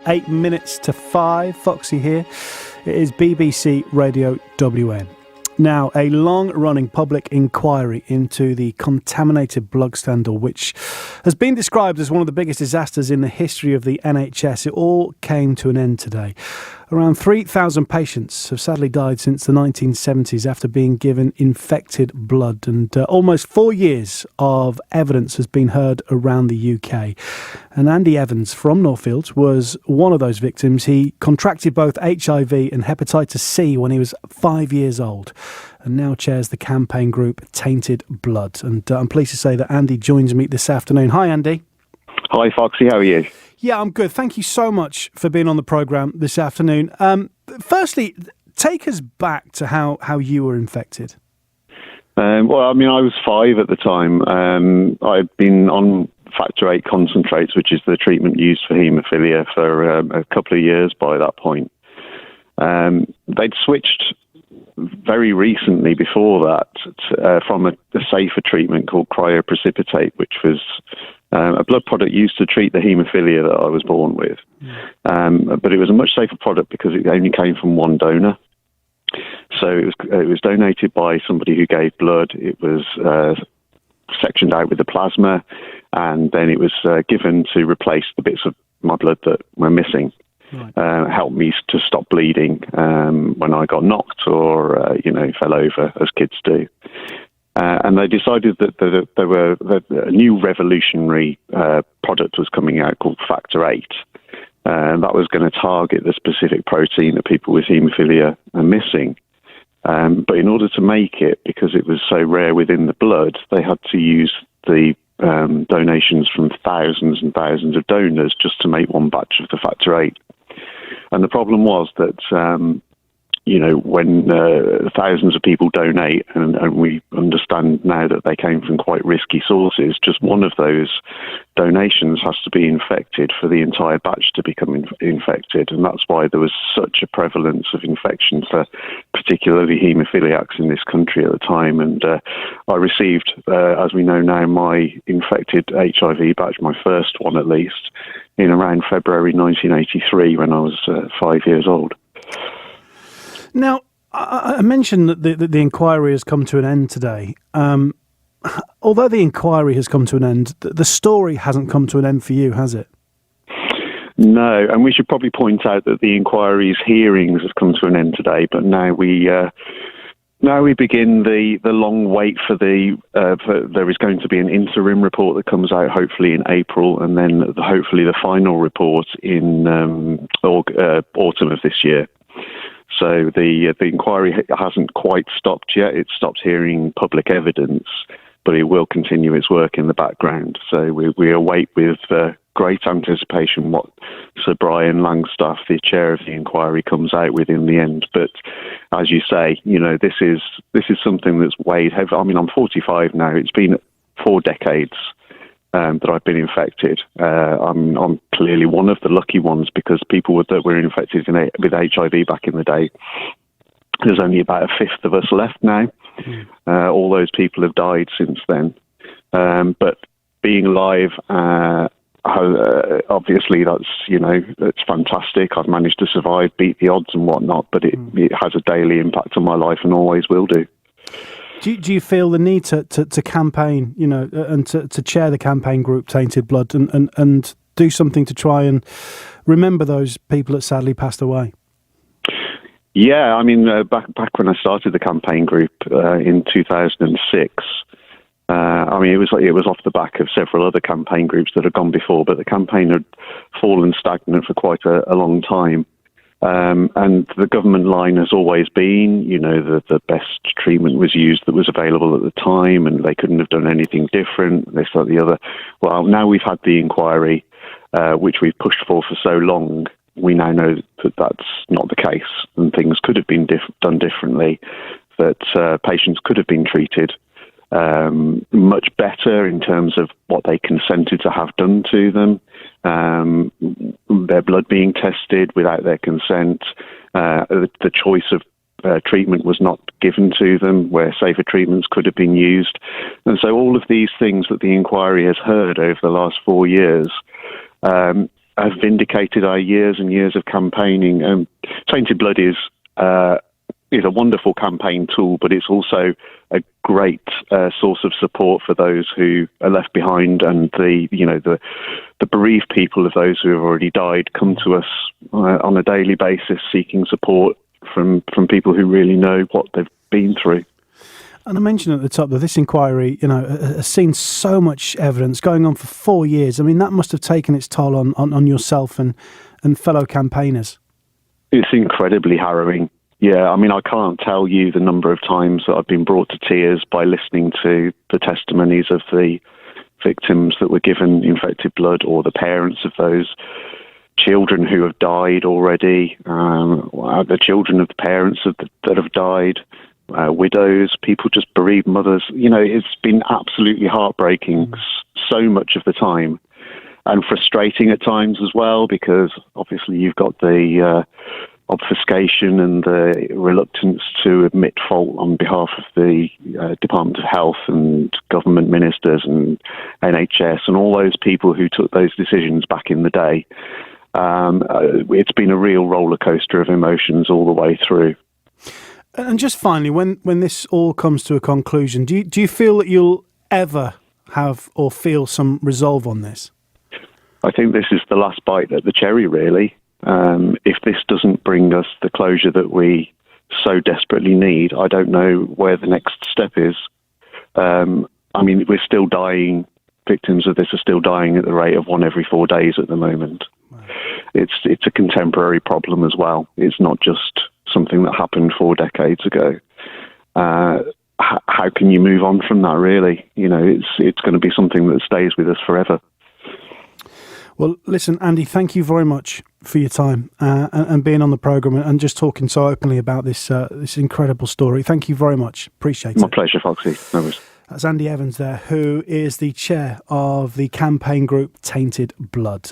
8 minutes to 5. Foxy here. It is BBC Radio WN. Now, a long-running public inquiry into the Contaminated Blood scandal, which has been described as one of the biggest disasters in the history of the NHS, it all came to an end today. Around 3,000 patients have sadly died since the 1970s after being given infected blood, and almost 4 years of evidence has been heard around the UK. And Andy Evans from Northfields was one of those victims. He contracted both HIV and hepatitis C when he was 5 years old, and now chairs the campaign group Tainted Blood. And I'm pleased to say that Andy joins me this afternoon. Hi, Andy. Hi, Foxy. How are you? Yeah, I'm good. Thank you so much for being on the programme this afternoon. Firstly, take us back to how you were infected. I was 5 at the time. I'd been on factor VIII concentrates, which is the treatment used for haemophilia, for a couple of years by that point. They'd switched very recently before that from a safer treatment called cryoprecipitate, which was a blood product used to treat the haemophilia that I was born with. But it was a much safer product because it only came from one donor. So it was donated by somebody who gave blood. It was sectioned out with the plasma, and then it was given to replace the bits of my blood that were missing. Right. Helped me to stop bleeding when I got knocked or fell over, as kids do. And they decided that a new revolutionary product was coming out called factor VIII. And that was going to target the specific protein that people with haemophilia are missing. But in order to make it, because it was so rare within the blood, they had to use the donations from thousands and thousands of donors just to make one batch of the factor VIII. And the problem was that when thousands of people donate, and we understand now that they came from quite risky sources, just one of those donations has to be infected for the entire batch to become infected. And that's why there was such a prevalence of infection for particularly haemophiliacs in this country at the time. And I received, as we know now, my infected HIV batch, my first one at least, in around February 1983 when I was 5 years old. Now, I mentioned that the inquiry has come to an end today. Although the inquiry has come to an end, the story hasn't come to an end for you, has it? No, and we should probably point out that the inquiry's hearings have come to an end today, but now we begin the long wait for there is going to be an interim report that comes out hopefully in April, and then hopefully the final report in autumn of this year. So the inquiry hasn't quite stopped yet. It stopped hearing public evidence, but it will continue its work in the background. So we await with great anticipation what Sir Brian Langstaff, the chair of the inquiry, comes out with in the end. But as you say, this is something that's weighed heavy. I mean, I'm 45 now. It's been 4 decades that I've been infected. I'm clearly one of the lucky ones, because people that were infected with HIV back in the day, there's only about a fifth of us left now. All those people have died since then. But being alive, obviously that's fantastic. I've managed to survive, beat the odds and whatnot, but it has a daily impact on my life and always will do. Do you feel the need to campaign, and to chair the campaign group Tainted Blood and do something to try and remember those people that sadly passed away? Yeah, I mean, back when I started the campaign group in 2006, it was off the back of several other campaign groups that had gone before, but the campaign had fallen stagnant for quite a long time. And the government line has always been, the best treatment was used that was available at the time, and they couldn't have done anything different, this or the other. Well, now we've had the inquiry, which we've pushed for so long. We now know that that's not the case, and things could have been done differently, that patients could have been treated much better in terms of what they consented to have done to them, their blood being tested without their consent, the choice of treatment was not given to them, where safer treatments could have been used. And so all of these things that the inquiry has heard over the last 4 years have vindicated our years and years of campaigning. Tainted Blood is a wonderful campaign tool, but it's also a great source of support for those who are left behind, and the bereaved people of those who have already died come to us on a daily basis seeking support from people who really know what they've been through. And I mentioned at the top that this inquiry, has seen so much evidence going on for 4 years. I mean, that must have taken its toll on yourself and fellow campaigners. It's incredibly harrowing. Yeah, I mean, I can't tell you the number of times that I've been brought to tears by listening to the testimonies of the victims that were given infected blood, or the parents of those children who have died already, the children of the parents that have died, widows, people just bereaved mothers. It's been absolutely heartbreaking so much of the time, and frustrating at times as well, because obviously you've got the obfuscation and the reluctance to admit fault on behalf of the Department of Health and government ministers and NHS and all those people who took those decisions back in the day. It's been a real roller coaster of emotions all the way through. And just finally, when this all comes to a conclusion, do you feel that you'll ever have or feel some resolve on this? I think this is the last bite at the cherry, really. If this doesn't bring us the closure that we so desperately need, I don't know where the next step is. I mean, we're still dying. Victims of this are still dying at the rate of 1 every 4 days at the moment. Wow. It's a contemporary problem as well. It's not just something that happened 4 decades ago. How can you move on from that, really? It's going to be something that stays with us forever. Well, listen, Andy, thank you very much for your time and being on the programme and just talking so openly about this incredible story. Thank you very much. Appreciate it. My pleasure, Foxy. No worries. That's Andy Evans there, who is the chair of the campaign group Tainted Blood.